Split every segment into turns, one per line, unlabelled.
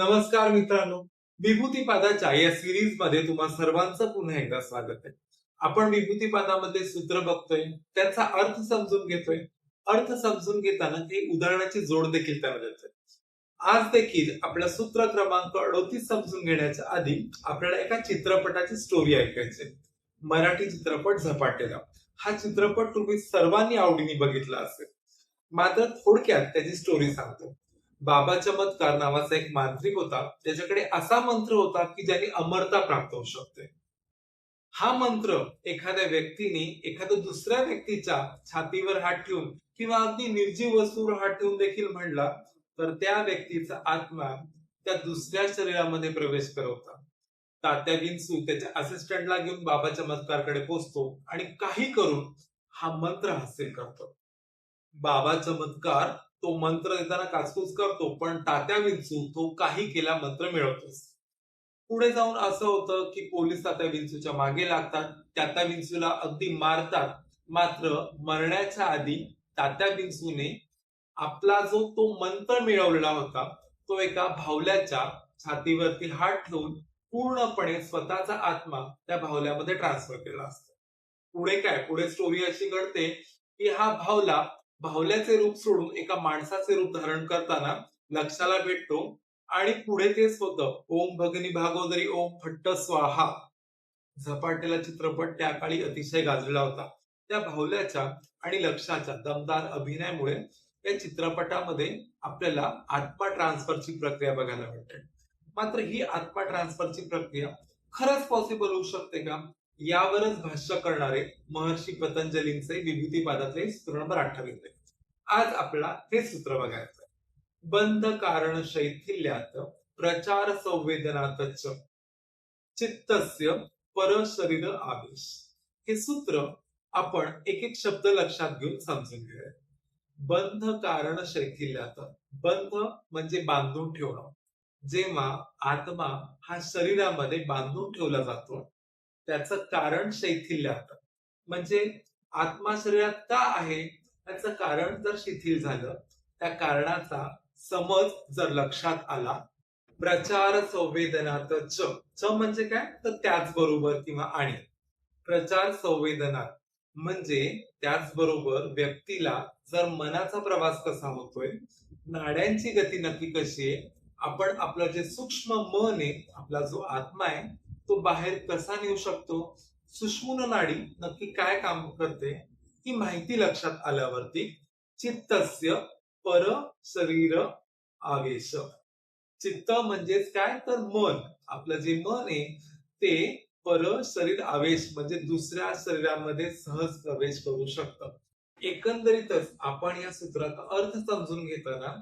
नमस्कार मित्रांनो, विभूतिपादाच्या या सिरीज मध्ये तुम्हा सर्वांचं पुन्हा एकदा स्वागत आहे. आपण विभूतिपादामध्ये सूत्र बघतोय, त्याचा अर्थ समजून घेतोय. अर्थ समजून घेताना ते उदाहरणाची जोड देखील त्याला देतोय. आज देखील आपला सूत्र क्रमांक 38 समजून घेण्याच्या आधी आपल्याला एका चित्रपटाची स्टोरी ऐकायची आहे. मराठी चित्रपट झपाटलेला. हा चित्रपट तुम्ही सर्वांनी आवडीने बघितला असेल. मात्र थोडक्यात त्याची स्टोरी सांगतो. बाबा चमत्कार नावाचा एक मांत्रिक होता. त्याच्याकडे असा मंत्र होता की ज्याने अमरता प्राप्त होऊ शकते. हा मंत्र एखाद्या व्यक्तीने एखाद्या दुसऱ्या व्यक्तीच्या छातीवर हात ठेवून किंवा अगदी निर्जीव वस्तूवर हात ठेवून देखील म्हणला तर त्या व्यक्तीचा आत्मा त्या दुसऱ्या शरीरामध्ये प्रवेश करवता. तात्या विंचू त्याच्या असिस्टंटला घेऊन बाबा चमत्कारकडे पोहोचतो आणि काही करून हा मंत्र हासिल करतो. बाबा चमत्कार तो मंत्र देताना काचकूच करतो, पण तात्या विंचू तो काही केला मंत्र मिळवतोच. पुढे जाऊन असं होतं की पोलीस तात्या विंचूच्या मागे लागतात, तात्या विंचूला अगदी मारतात. मात्र मरण्याच्या आधी तात्या विंचूने आपला जो तो मंत्र मिळवलेला होता तो एका भावल्याच्या छातीवरती हात ठेवून पूर्णपणे स्वतःचा आत्मा त्या भावल्यामध्ये ट्रान्सफर केला असतो. पुढे काय, पुढे स्टोरी अशी घडते की हा भावला भावल्याचे रूप सोडून एका माणसाचे रूप धारण करताना लक्षाला भेटतो आणि पुढे तेच होतं. ओम भगनी भागोदरी ओम फट्ट स्वाहा. झपाटलेला चित्रपट त्या काळी अतिशय गाजलेला होता. त्या भावल्याच्या आणि लक्षाच्या दमदार अभिनयामुळे या चित्रपटामध्ये आपल्याला आत्मा ट्रान्सफरची प्रक्रिया बघायला मिळते. मात्र ही आत्मा ट्रान्सफरची प्रक्रिया खरंच पॉसिबल होऊ शकते का, यावरच भाष्य करणारे महर्षी पतंजलींचे विभूतिपादातले सूत्र नंबर 28. आज आपल्याला हे सूत्र बघायचं. बंध कारण शैथिल्यात प्रचार संवेदनातच चित्तस्य पर शरीर आवेश. हे सूत्र आपण एक एक शब्द लक्षात घेऊन समजून घेऊया. बंध कारण शैथिल्यात. बंध म्हणजे बांधून ठेवणं. जेव्हा आत्मा हा शरीरामध्ये बांधून ठेवला जातो त्याचं कारण शैथिल्यात, म्हणजे आत्मा शरीरात का आहे त्याचं कारण जर शिथिल झालं, त्या कारणाचा समज जर लक्षात आला. प्रचार संवेदनात च म्हणजे काय, तर त्याचबरोबर किंवा आणि. प्रचार संवेदनात म्हणजे त्याचबरोबर व्यक्तीला जर मनाचा प्रवास कसा होतोय, नाड्यांची गती नक्की कशी आहे, आपण आपलं जे सूक्ष्म मन आहे, आपला जो आत्मा आहे तो बाहेर कसा नेऊ शकतो, सुषुम्ना नाडी नक्की काय काम करते, ही माहिती लक्षात आल्यावरती चित्तस्य पर शरीर आवेश. चित्त म्हणजेच काय, तर मन. आपलं जे मन आहे ते पर शरीर आवेश म्हणजे दुसऱ्या शरीरामध्ये सहज प्रवेश करू शकतं. एकंदरीतच आपण या सूत्राचा अर्थ समजून घेताना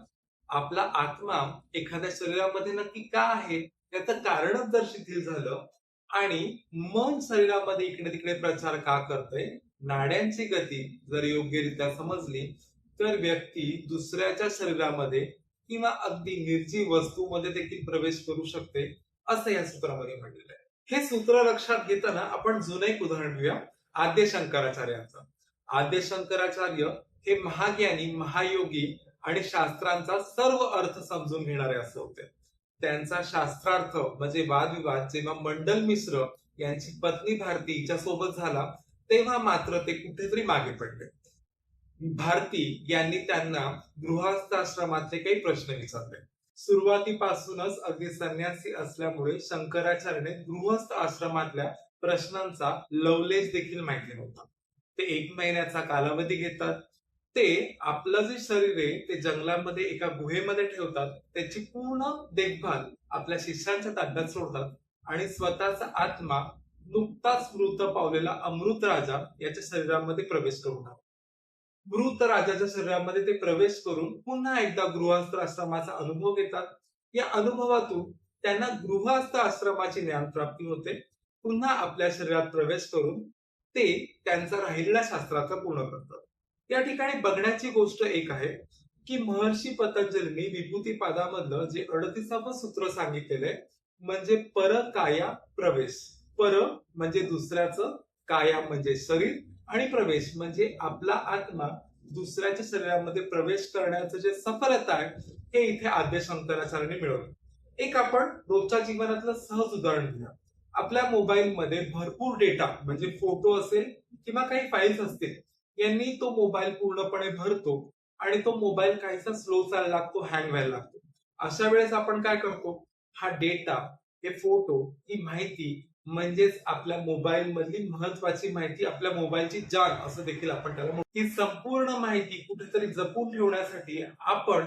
आपला आत्मा एखाद्या शरीरामध्ये नक्की का आहे याचं कारणच जर शिथिल झालं आणि मन शरीरामध्ये इकडे तिकडे प्रचार का करतंय, नाड्यांची गती जर योग्यरित्या समजली तर व्यक्ती दुसऱ्याच्या शरीरामध्ये किंवा अगदी निर्जीव वस्तूमध्ये देखील प्रवेश करू शकते, असं या सूत्रामध्ये म्हटलेलं आहे. हे सूत्र लक्षात घेताना आपण जुनं एक उदाहरण घेऊया, आद्य शंकराचार्यांचं. आद्य शंकराचार्य हे महाज्ञानी, महायोगी आणि शास्त्रांचा सर्व अर्थ समजून घेणारे असे होते. त्यांचा शास्त्रार्थ म्हणजे वादविवाद जेव्हा मंडल मिश्र यांची पत्नी भारती हिच्या सोबत झाला तेव्हा मात्र ते कुठेतरी मागे पडले. भारती यांनी त्यांना गृहस्थ आश्रमातले काही प्रश्न विचारले. सुरुवातीपासूनच अगदी संन्यासी असल्यामुळे शंकराचार्याने गृहस्थ आश्रमातल्या प्रश्नांचा लवलेश देखील माहिती नव्हता. ते 1 महिन्याचा कालावधी घेतात. ते आपलं जे शरीर आहे ते जंगलामध्ये एका गुहेमध्ये ठेवतात. त्याची पूर्ण देखभाल आपल्या शिष्यांच्या ताब्यात सोडतात आणि स्वतःचा आत्मा नुकताच मृत पावलेला अमृत राजा याच्या शरीरामध्ये प्रवेश करून टाकतात. मृत राजाच्या शरीरामध्ये ते प्रवेश करून पुन्हा एकदा गृहस्थ आश्रमाचा अनुभव घेतात. या अनुभवातून त्यांना गृहस्थ आश्रमाची ज्ञान प्राप्ती होते. पुन्हा आपल्या शरीरात प्रवेश करून ते त्यांचा राहिलेला शास्त्रार्थ पूर्ण करतात. या ठिकाणी बघण्याची गोष्ट एक आहे की महर्षी पतंजलींनी विभूतिपादामधलं जे 38वं सूत्र सांगितलेलं आहे म्हणजे परकाया प्रवेश. पर म्हणजे दुसऱ्याचं, काया म्हणजे शरीर आणि प्रवेश म्हणजे आपला आत्मा दुसऱ्याच्या शरीरामध्ये प्रवेश करण्याचं जे सफलता आहे हे इथे आद्य शंकराचार्यांनी मिळवलं. एक आपण रोजच्या जीवनातलं सहज उदाहरण घेऊया. आपल्या मोबाईलमध्ये भरपूर डेटा म्हणजे फोटो असेल किंवा काही फाईल्स असतील, यांनी तो मोबाईल पूर्णपणे भरतो आणि तो मोबाईल काहीसा स्लो चालायला लागतो, हँग व्हायला लागतो. अशा वेळेस आपण काय करतो? हा डेटा, हे फोटो, ही माहिती म्हणजेच आपल्या मोबाईल मधली महत्वाची माहिती, आपल्या मोबाईलची जान असं देखील आपण त्याला म्हणतो. ही संपूर्ण माहिती कुठेतरी जपून ठेवण्यासाठी आपण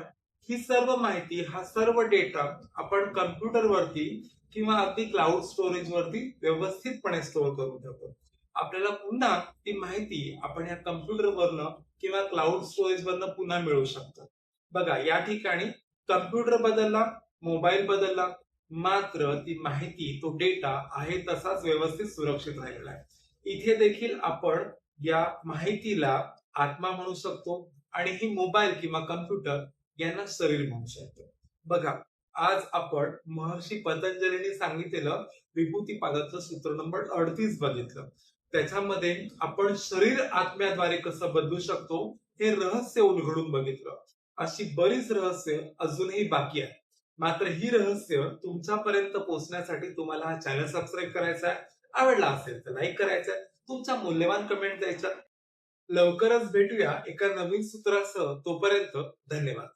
ही सर्व माहिती, हा सर्व डेटा आपण कम्प्युटरवरती किंवा अगदी क्लाउड स्टोरेज वरती व्यवस्थितपणे स्टोअर करून ठेवतो. आपल्याला पुन्हा ती माहिती आपण या कम्प्युटरवरनं किंवा क्लाउड स्टोरेज वरनं पुन्हा मिळू शकतो. बघा, या ठिकाणी कम्प्युटर बदलला, मोबाईल बदलला, मात्र ती माहिती, तो डेटा आहे तसाच व्यवस्थित सुरक्षित राहिलेला आहे. इथे देखील आपण या माहितीला आत्मा म्हणू शकतो आणि ही मोबाईल किंवा कम्प्युटर यांना शरीर म्हणू शकतो. बघा, आज आपण महर्षी पतंजलीने सांगितलेलं विभूतिपादाचं सूत्र नंबर 38 बघितलं. त्याच्यामध्ये आपण शरीर आत्म्याद्वारे कसं बदलू शकतो हे रहस्य उलगडून बघितलं. अशी बरीच रहस्य अजूनही बाकी आहेत. मात्र ही रहस्य तुमच्यापर्यंत पोहोचण्यासाठी तुम्हाला हा चॅनल सबस्क्राईब करायचा आहे. आवडला असेल तर लाईक करायचं आहे. तुमच्या मूल्यवान कमेंट द्यायच्या. लवकरच भेटूया एका नवीन सूत्रासह. तोपर्यंत धन्यवाद.